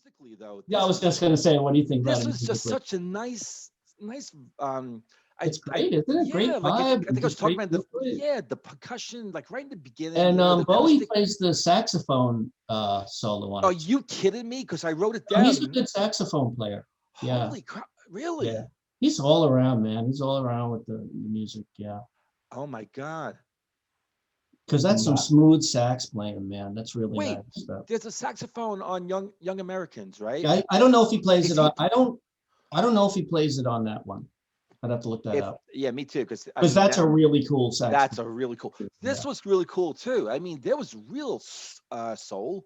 musically though. Yeah, I was just gonna say, what do you think about This it was just musically? such a nice. It's great, isn't it? Great Yeah, like vibe. I think I was Just talking great about feel to it. the percussion, like right in the beginning. And The Bowie acoustic. plays the saxophone solo on Are it. you kidding me? Because I wrote it No, he's a down. good saxophone player. Yeah, Holy crap! yeah. Really? He's all around, man. He's all around with the music. Yeah, Oh my God! because that's some smooth sax playing, man. That's really Wait, nice stuff. there's a saxophone on Young Americans, right? I don't know if he plays Is it he? on. I don't know if he plays it on that one. I'd have to look that If up yeah, me too. Because I because mean that's a really cool that's saxophone. a really cool. Yeah. This was really cool too. I mean, there was real soul.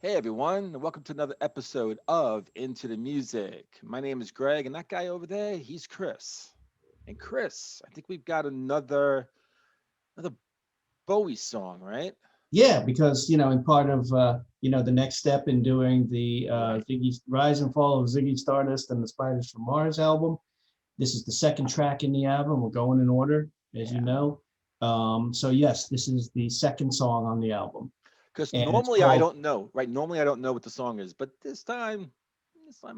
Hey everyone, and welcome to another episode of Into the Music. My name is Greg, and that guy over there, he's Chris. And Chris, I think we've got another Bowie song, right? Yeah, because in part of the next step in doing the Right. Ziggy's Rise and Fall of Ziggy Stardust and the Spiders from Mars album. This is the second track in the album. We're going in order, as you know. So yes, this is the second song on the album. Because And it's normally I called, don't know, right? Normally I don't know what the song is, but this time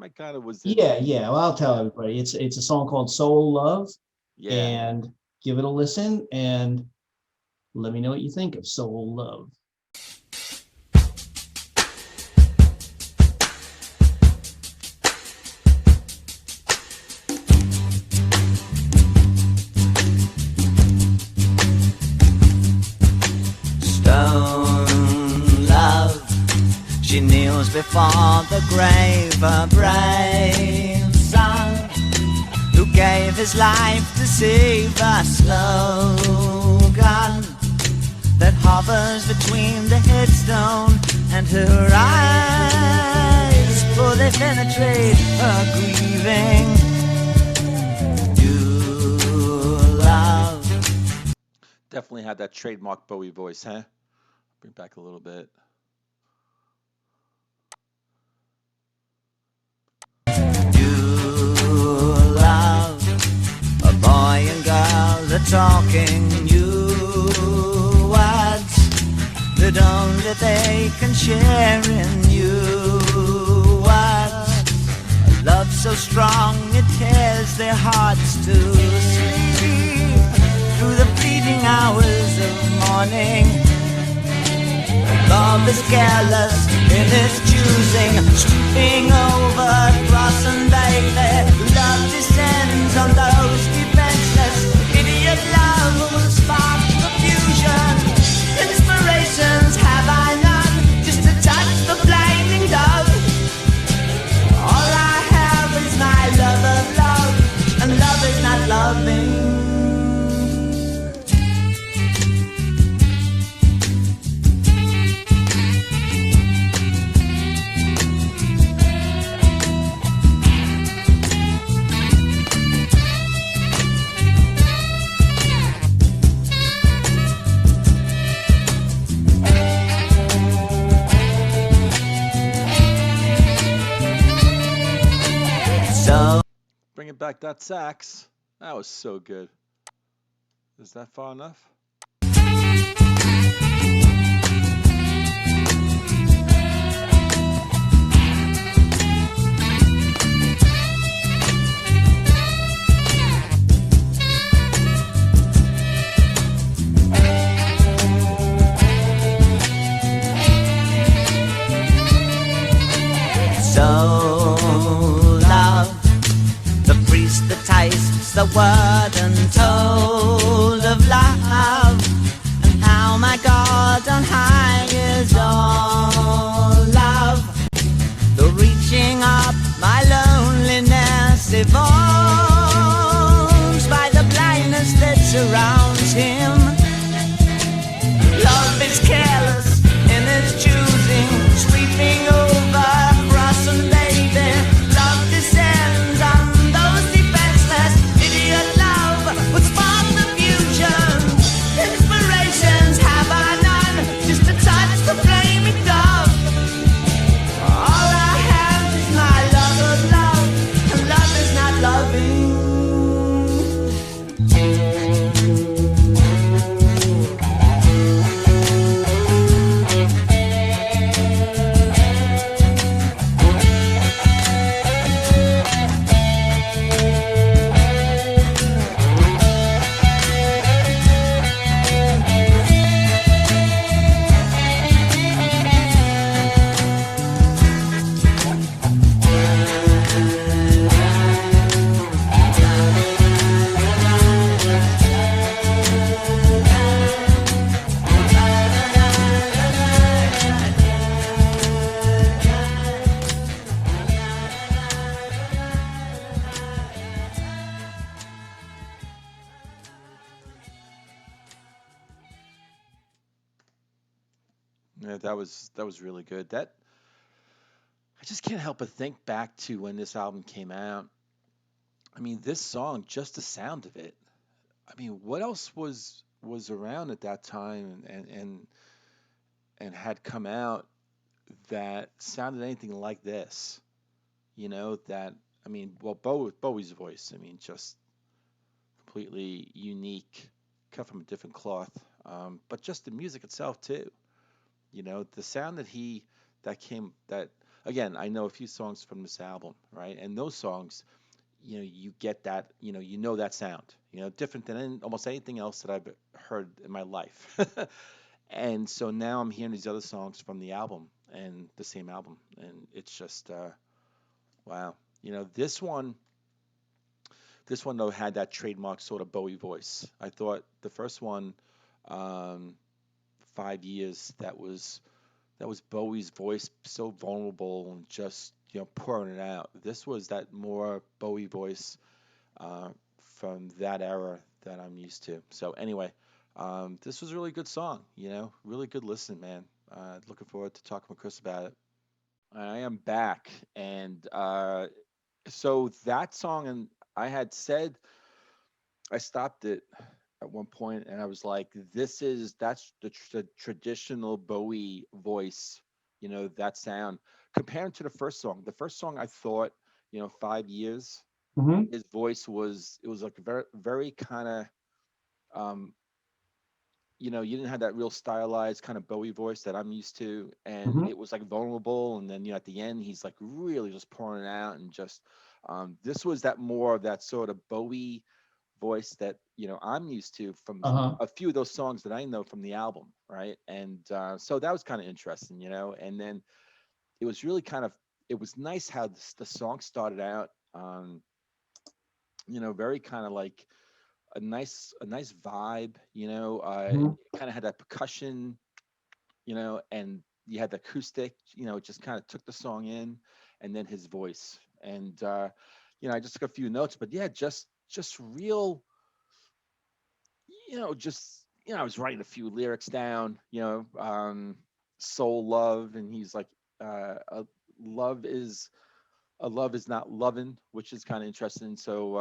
I kind of was in. yeah. Well, I'll tell everybody. It's a song called Soul Love, Yeah. and give it a listen and let me know what you think of Soul Love. Stone love, she kneels before the grave, a brave son who gave his life to save a slogan that hovers between the headstone and her eyes, for they penetrate her grieving. You love. Definitely had that trademark Bowie voice, huh? Bring back a little bit. You love a boy and girl, they're talking new words that only they can share in you words. A love so strong it tears their hearts to sleep through the fleeting hours of morning. Love is careless in its choosing, sweeping over cross and baby. Love descends on those defenseless. Idiot love will spark confusion. Inspirations have I none, just to touch the flaming dove. All I have is my love of love, and love is not loving. Bringing back that sax. That was so good. Is that far enough? So love, the priest that tastes the word untold of love, and how my God on high is all love. The reaching up my loneliness evolves by the blindness that surrounds him. Love is careless in its choosing, sweeping over cross and baby. Love descends on those defenseless. Idiot Yeah, that was really good. That I just can't help but think back to when this album came out. I mean, this song, just the sound of it. I mean, what else was around at that time and had come out that sounded anything like this? That I mean, well, Bowie's voice. I mean, just completely unique, cut from a different cloth. But just the music itself too. The sound that came that again, I know a few songs from this album, right? And those songs, you get that, that sound, different than almost anything else that I've heard in my life. And so now I'm hearing these other songs from the album and the same album, and it's just wow. This one though had that trademark sort of Bowie voice. I thought the first one, um, 5 years, that was Bowie's voice, so vulnerable and just pouring it out. This was that more Bowie voice uh, from that era that I'm used to. So anyway, this was a really good song. Really good listen, man. Looking forward to talking with Chris about it. I am back, and so that song, and I had said I stopped it at one point, and I was like, that's the traditional Bowie voice, that sound. Compared to the first song, I thought, 5 years, Hmm. his voice it was like very, very kind of, um, you didn't have that real stylized kind of Bowie voice that I'm used to, and Hmm. it was like vulnerable. And then, at the end, he's like really just pouring it out, and just, this was that more of that sort of Bowie voice that I'm used to from Uh-huh. a few of those songs that I know from the album, right? And so that was kind of interesting, And then it was really kind of it was nice how the song started out, very kind of like a nice vibe, Hmm. it kind of had that percussion, and you had the acoustic, it just kind of took the song in, and then his voice, and I just took a few notes, but yeah, just real, I was writing a few lyrics down, soul love, and he's like, a love is a love is not loving, which is kind of interesting. So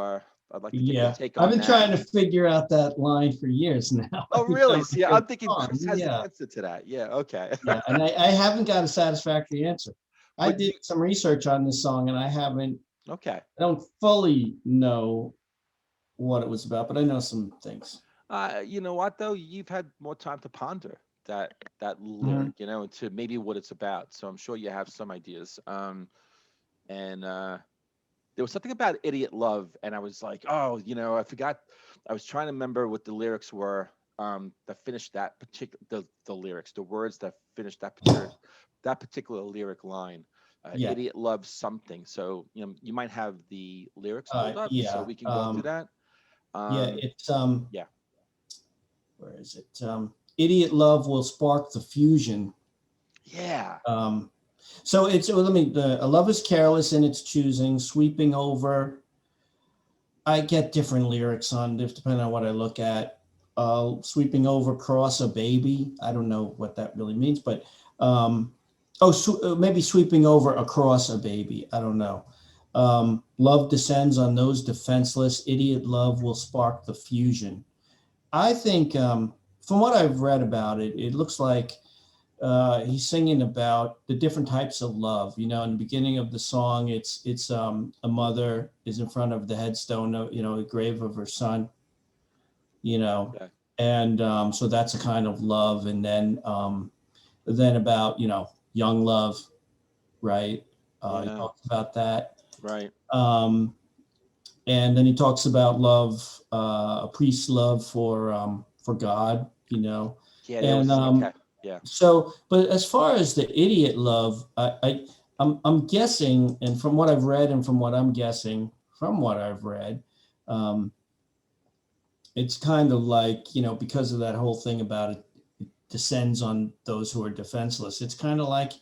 I'd like to get your Yeah, take I've on been that. trying to figure out that line for years now. Oh, Every time really? I See, hear I'm the thinking song, Chris has the yeah, answer to that. Yeah, okay. yeah, and I haven't got a satisfactory answer. I But did some research on this song, and okay. I don't fully know what it was about, but I know some things. You know what though? You've had more time to ponder that Hmm. lyric, to maybe what it's about. So I'm sure you have some ideas. And there was something about idiot love, and I was like, oh, I forgot. I was trying to remember what the lyrics were, that finished that particular the lyrics, the words that finished that particular lyric line. Yeah, Idiot loves something. So you might have the lyrics pulled up, so yeah, we can go through that. yeah. Um, It's yeah, where is it? Idiot love will spark the fusion. yeah, Um, so it's let me. A love is careless in its choosing, sweeping over. I get different lyrics on this depending on what I look at. Sweeping over cross a baby. I don't know what that really means, but um, maybe sweeping over across a baby. I don't know. Love descends on those defenseless. Idiot love will spark the fusion. I think from what I've read about it, it looks like he's singing about the different types of love. In the beginning of the song, it's a mother is in front of the headstone, of, the grave of her son. You know, okay, and so that's a kind of love. And then about young love, right? He yeah, talks about that, right, um, and then he talks about love, a priest's love for God. yeah. There And was okay, yeah, So, but as far as the idiot love, I'm guessing, and from what I've read, and from what I'm guessing, from what I've read, um, it's kind of like because of that whole thing about it descends on those who are defenseless. It's kind of like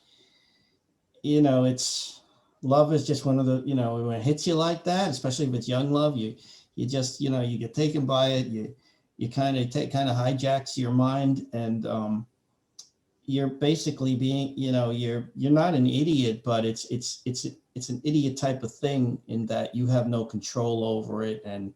it's love is just one of the when it hits you like that, especially if it's young love, you just you get taken by it. You kind of hijacks your mind, and you're basically being, you're not an idiot, but it's an idiot type of thing in that you have no control over it, and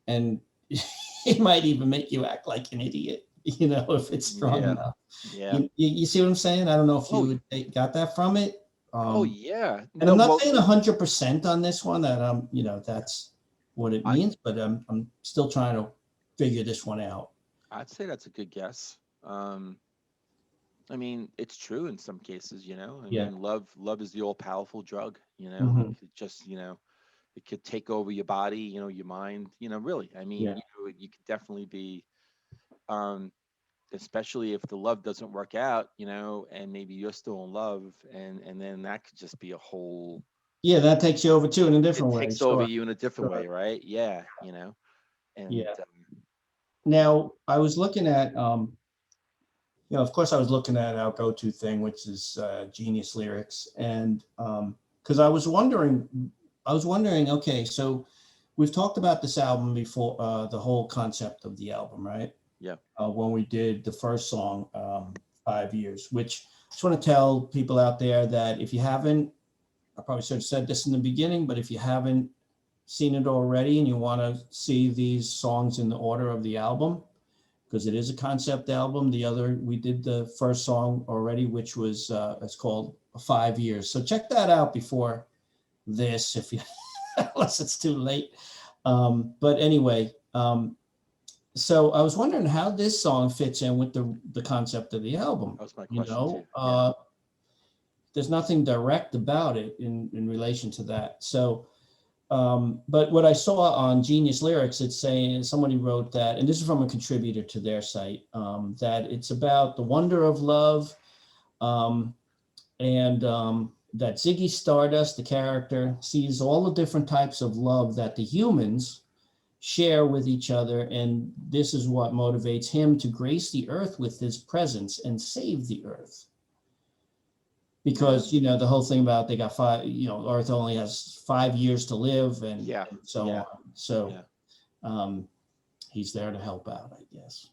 it might even make you act like an idiot, if it's strong Yeah. enough. Yeah. You see what I'm saying? I don't know if Oh, got that from it. oh Um, yeah. and No, I'm not well, saying 100% on this one that that's what it I means, but I'm still trying to figure this one out. I'd say that's a good guess. I mean, it's true in some cases, you know. I Yeah. mean, love is the all-powerful drug, you know. It Hmm. could just, it could take over your body, your mind, really. I mean, Yeah. you could definitely be, um, especially if the love doesn't work out, and maybe you're still in love, and then that could just be a whole, Yeah, that takes you over too in a it different way. takes over Sure. you in a different Sure. way, right? Yeah, and Yeah. Now, I was looking at, of course, I was looking at our go-to thing, which is Genius Lyrics, and because I was wondering, okay, so we've talked about this album before, the whole concept of the album, right? yeah, When we did the first song, 5 years, which I just want to tell people out there that if you haven't, I probably should have said this in the beginning, but if you haven't seen it already and you want to see these songs in the order of the album, because it is a concept album. We did the first song already, which was, it's called 5 years. So check that out before this, if you, unless it's too late. But anyway, so I was wondering how this song fits in with the concept of the album. that was my You question too. know, Yeah, there's nothing direct about it in relation to that. So, but what I saw on Genius Lyrics, it's saying somebody wrote that, and this is from a contributor to their site, that it's about the wonder of love, um, and that Ziggy Stardust, the character, sees all the different types of love that the humans share with each other, and this is what motivates him to grace the earth with his presence and save the earth. yeah, Because the whole thing about they got five, Earth only has 5 years to live, yeah, and so yeah, on. So yeah. um, he's there to help out, I guess.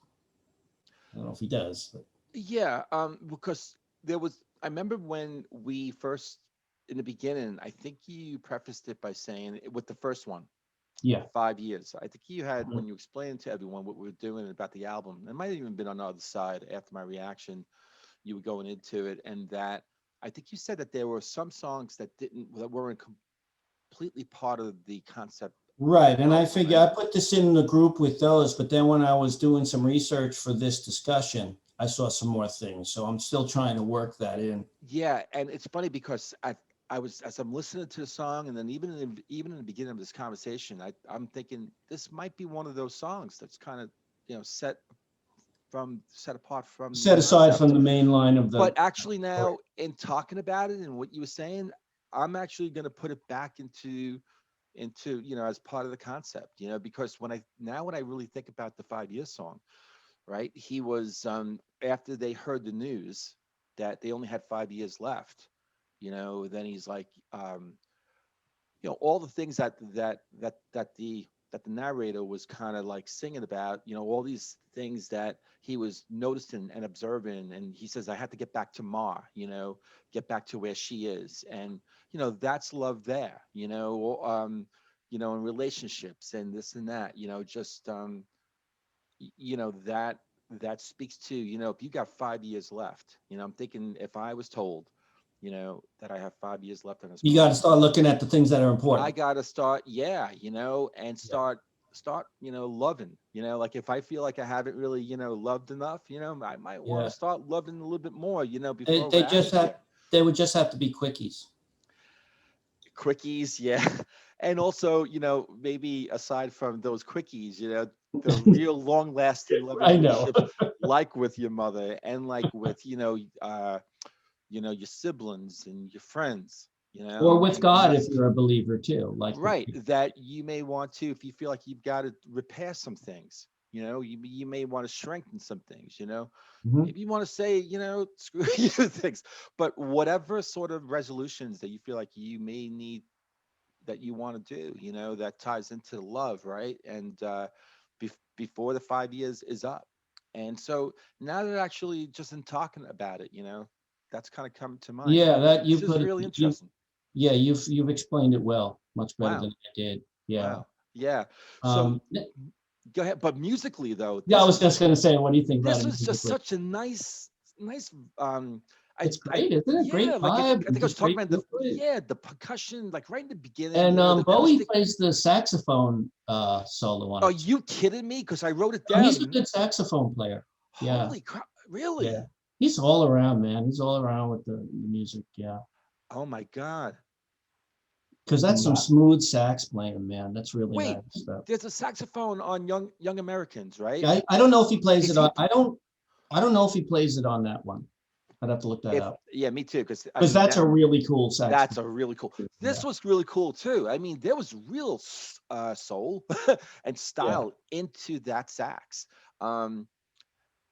I don't know if he does, but Yeah, because there was, I remember when we first, in the beginning, I think you prefaced it by saying with the first one, yeah. 5 years. I think you had, Mhm. when you explained to everyone what we were doing about the album, it might have even been on the other side after my reaction, you were going into it, and that I think you said that there were some songs that weren't completely part of the concept of the Right. And I album, figure right? I put this in the group with those, but then when I was doing some research for this discussion, I saw some more things. So I'm still trying to work that in. Yeah, and it's funny because I was, as I'm listening to the song, and then even in the beginning of this conversation, I'm thinking this might be one of those songs that's kind of, set apart from the Set aside from concept. the main line of But the actually story. now, in talking about it and what you were saying, I'm actually going to put it back into as part of the concept, because when I really think about the 5 year song, right? He was, after they heard the news that they only had 5 years left, then he's like, all the things that the narrator was kind of like singing about, all these things that he was noticing and observing, and he says, I had to get back to Ma, get back to where she is, and that's love there, in relationships and this and that, just that speaks to, if you got 5 years left, I'm thinking, if I was told, that I have 5 years left on this You got to planet, start looking at the things that are I important. gotta start, yeah, and Yeah. start, loving, like if I feel like I haven't really, loved enough, I might want to Yeah. start loving a little bit more, They, before we're they out just of have, here. they would just have to be quickies. Quickies, yeah. And also, maybe aside from those quickies, the real long lasting loving I know. relationships, like with your mother and like with, your siblings and your friends, Or with you God, if just, you're a believer too. Like, right, that you may want to, if you feel like you've got to repair some things, you may want to strengthen some things, Mhm. maybe you want to say, screw you things, but whatever sort of resolutions that you feel like you may need, that you want to do, that ties into love, right? And before the 5 years is up, And so now that actually just in talking about it, that's kind of come to mind. Yeah, that you This is put it, really you, interesting. yeah, you've explained it well, much better Wow. than I did. Yeah. Wow. Yeah. So Um, go ahead. But musically though, yeah, I was just gonna say, what do you think about this it was just musically? such a nice It's great, isn't it? yeah, Great like vibe, I think I was just talking great about feel for it. the percussion, like right in the beginning, And the Bowie acoustic. plays the saxophone solo on Are it too. you kidding me? Because I wrote it No, he's a down. good saxophone player. Yeah, Holy crap. yeah. Really? He's all around, man. He's all around with the music. Yeah, Oh my God. because that's some smooth sax playing, man. That's really nice Wait, stuff. there's a saxophone on Young Americans, right? Yeah, I don't know if he plays Is it he on. I don't know if he plays it on that one. I'd have to look that if up yeah, me too, because I because mean that's a really cool that's saxophone. a really cool. Yeah, This was really cool too. I mean, there was real soul and yeah. style into that sax. Um,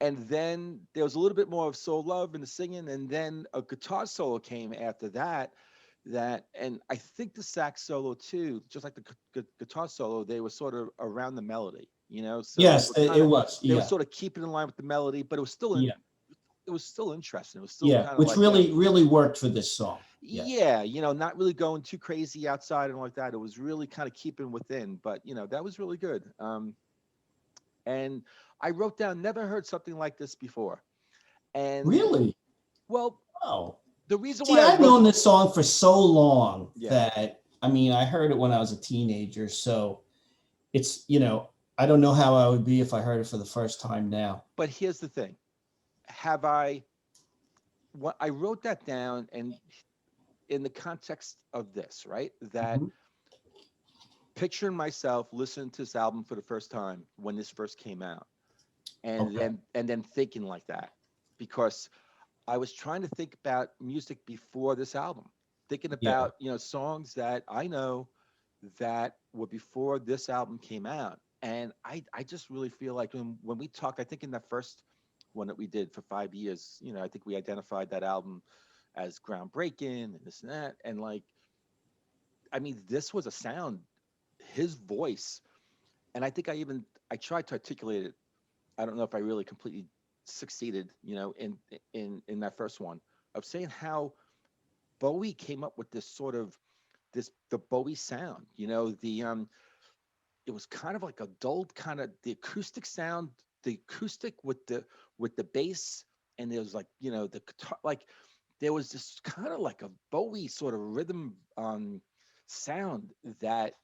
and then there was a little bit more of soul love in the singing, and then a guitar solo came after that. And I think the sax solo too, just like the guitar solo, they were sort of around the melody, so Yes, it was. they were Yeah, sort of keeping in line with the melody, but yeah, it was still interesting. It was still yeah. kind of Which like really worked for this song. Yes. yeah, not really going too crazy outside and like that. It was really kind of keeping within, but that was really good. And I wrote down, never heard something like this before. And Really? well, Oh. the reason See, why I I've wrote, known this song for so long yeah, that I mean, I heard it when I was a teenager. So it's, I don't know how I would be if I heard it for the first time now. but here's the thing. Have I, what I wrote that down and in the context of this, right? That Mhm. picturing myself listening to this album for the first time when this first came out Okay. and then thinking like that because I was trying to think about music before this album, thinking Yeah. about, songs that I know that were before this album came out. And I just really feel like when we talked, I think in that first one that we did for 5 years, I think we identified that album as groundbreaking and this and that. And like, I mean, this was a sound, his voice. And I think I tried to articulate it. I don't know if I really completely succeeded, in that first one of saying how Bowie came up with this sort of the Bowie sound. It was kind of like a dulled kind of the acoustic sound, the acoustic with the bass, and there was like the guitar, like there was this kind of like a Bowie sort of rhythm sound that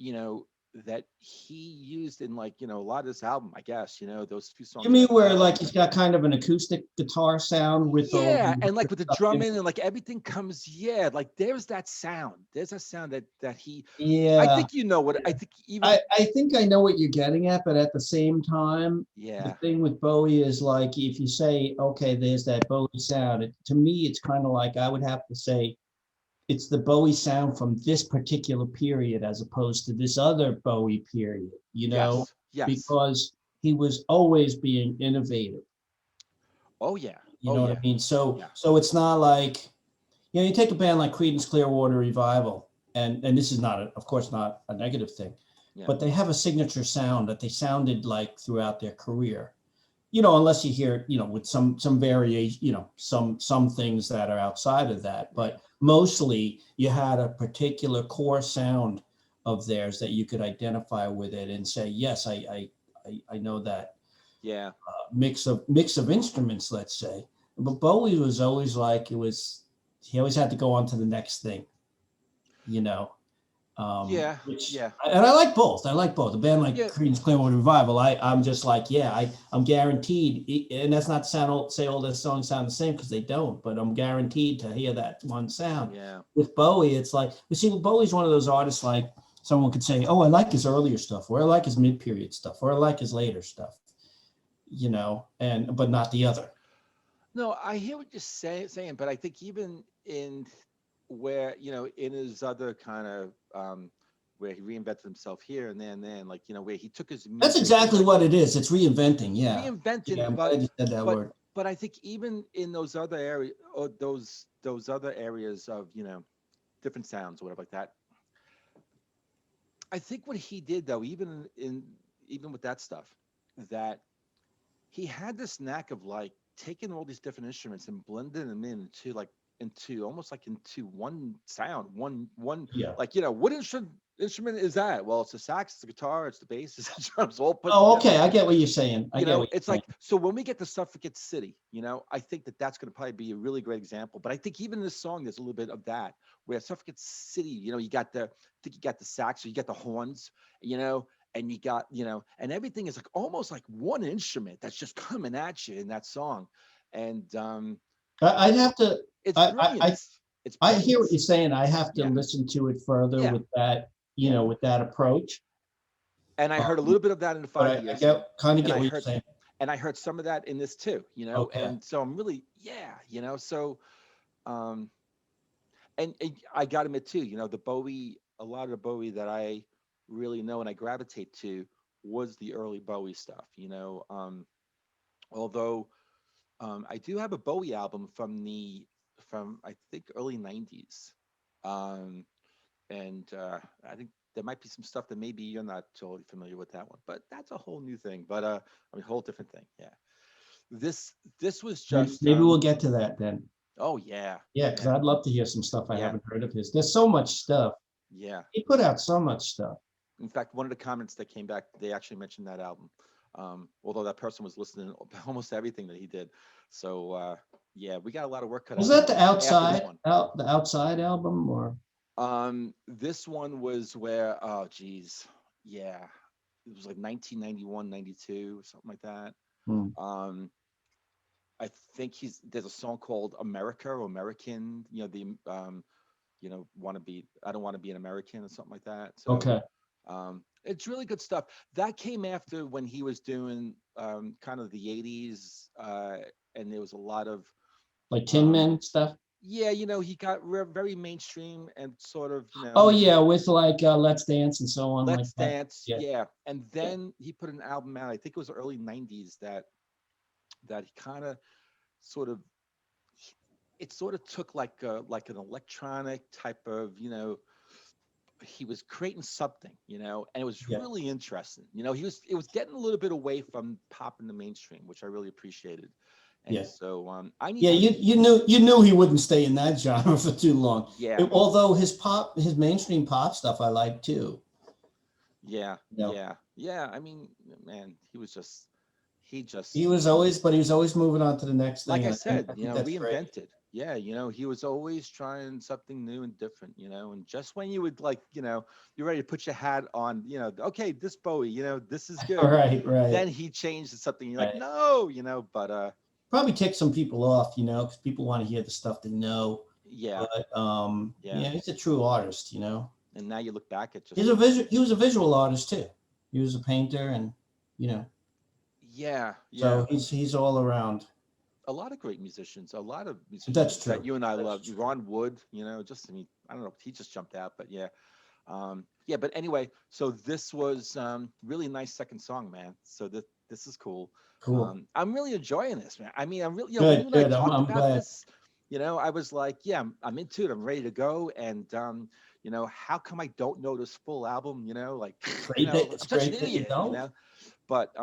he used in like a lot of this album. I guess those few You songs mean that where came out. like he's got kind of an acoustic guitar sound with all Yeah, the and like with the stuff in drumming it? and like everything comes, yeah, like there's that sound. There's a sound that he I Yeah. think what I Yeah. think even I think I know what you're getting at, but at the same time, the yeah. thing with Bowie is like if you say, okay, there's that Bowie sound, to me, it's kind of like I would have to say it's the Bowie sound from this particular period as opposed to this other Bowie period, Yes. Yes. because he was always being innovative. Oh yeah. You Oh know what I yeah. mean? So Yeah. so it's not like, you take a band like Creedence Clearwater Revival, and this is not, of course, not a negative thing, Yeah. but they have a signature sound that they sounded like throughout their career. Unless you hear, with some variation, some things that are outside of that, Yeah. but mostly you had a particular core sound of theirs that you could identify with it and say, yes, I know that Yeah. mix of instruments, let's say. But Bowie was always like he always had to go on to the next thing, you know. Yeah. Which Yeah. and I like both. I like both. A band like Yeah. Creedence Clearwater Revival, I'm just like, yeah, I'm guaranteed, and that's not to say all their songs sound the same because they don't, but I'm guaranteed to hear that one sound. Yeah. With Bowie, it's like, you see, Bowie's one of those artists like someone could say, oh, I like his earlier stuff, or I like his mid-period stuff, or I like his later stuff, but not the other. No, I hear what you're saying, but I think even in where, in his other kind of where he reinvented himself here and then, like, where he took his That's music and exactly like what it is. It's reinventing. Yeah. Yeah. reinventing, I'm glad you said that but word. but I think even in those other areas or those other areas of, different sounds or whatever like that, I think what he did though, even with that stuff, that he had this knack of like taking all these different instruments and blending them into almost like into one sound, one Yeah. like what instrument is that? Well, it's the sax, it's the guitar, it's the bass, it's the drums, all put Oh, together. okay. I get what you're saying. I get what It's you're like, so when we get to Suffragette City, I think that that's going to probably be a really great example. But I think even in this song, there's a little bit of that, where Suffragette City, you got I think you got the sax, or you got the horns, and you got, and everything is like almost like one instrument that's just coming at you in that song. And saying. I'd have to. it's I, I I brilliance. It's I hear what you're brilliance. saying. I have to Yeah. listen to it further Yeah. with that, Yeah. with that approach. And I heard a Um, little bit of that in the but five I years. get kind of And get I what you're heard saying. and I heard some of that in this too, Okay. and so I'm really, so um and I got to admit too, the Bowie, a lot of the Bowie that I really know and I gravitate to was the early Bowie stuff, although I do have a Bowie album from I think early 90s. Um and I think there might be some stuff that maybe you're not totally familiar with that one, but that's a whole new thing. But I mean, whole different thing. Yeah. This was just Maybe we'll get to that then. oh yeah, Yeah, because yeah, I'd love to hear some stuff I yeah, haven't heard of his. There's so much stuff. yeah. He put out so much stuff. In fact, one of the comments that came back, they actually mentioned that album. Although that person was listening to almost everything that he did. So yeah, we got a lot of work cut Was out that for the us after this outside one. the outside album or This one was where, oh geez, yeah, it was like 1991, 92, something like that. hmm, Um, I think there's a song called America or American, want to be, I don't want to be an American or something like that. So okay. it's really good stuff. That came after when he was doing kind of the 80s, and there was a lot of, Like Tin um, Men stuff? yeah, he got very mainstream and sort of, Oh yeah, with like Let's Dance and so on like Let's that. Dance, Yeah, yeah. And yeah, then he put an album out, I think it was early 90s, that he kind of sort of, it sort of took like an electronic type of, he was creating something, and it was yeah. really interesting. It was getting a little bit away from pop in the mainstream, which I really appreciated. And Yeah. so I need Yeah, to, you knew he wouldn't stay in that genre for too long. yeah, Although his mainstream pop stuff I like too. yeah, You know, yeah. I mean, man, he he just, was always, but he was always moving on to the next like thing, I and said, I think that's great. reinvented. Yeah, he was always trying something new and different, and just when you would like, you're ready to put your hat on, okay, this Bowie, this is good. Right, right, Then he changed to something you're like, right. no, but Probably tick some people off, because people want to hear the stuff they know. yeah, But yeah. yeah, he's a true artist. And now you look back at He's just a visual. He was a visual artist too. He was a painter, and you know, yeah, yeah. so he's all around. A lot of great musicians, a lot of That's musicians that true. you and I That's love. true. Ron Wood, just, I mean, I don't know, he just jumped out, but yeah. Yeah, but anyway, so this was really nice second song, man. So this is cool. Cool. I'm really enjoying this, man. I mean, I'm really, when you Good. and I Good. I'm talked I'm about glad. this, I was like, yeah, I'm into it. I'm ready to go. And how come I don't know this full album? Like, Great that I'm it's such an great that you idiot, don't. But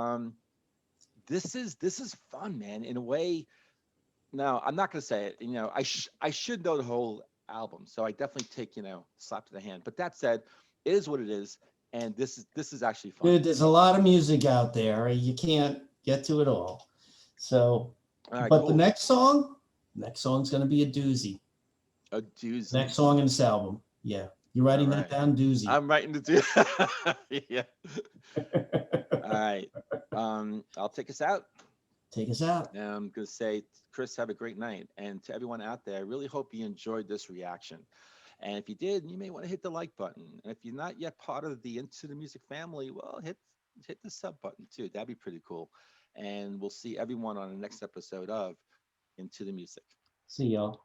this is fun, man. In a way, no, I'm not gonna say it. I should know the whole album, so I definitely take slap to the hand. But that said, it is what it is, and this is actually fun. Dude, there's a lot of music out there. You can't get to it all. So, All right, but the cool. next song's gonna be a doozy. A doozy. Next song in this album. Yeah. You All writing that right, down? Doozy. I'm writing the do. Yeah. All right. I'll take us out. Take us out. And I'm gonna say, Chris, have a great night, and to everyone out there, I really hope you enjoyed this reaction. And if you did, you may want to hit the like button. And if you're not yet part of the Into the Music family, well, hit the sub button too. That'd be pretty cool. And we'll see everyone on the next episode of Into the Music. See y'all.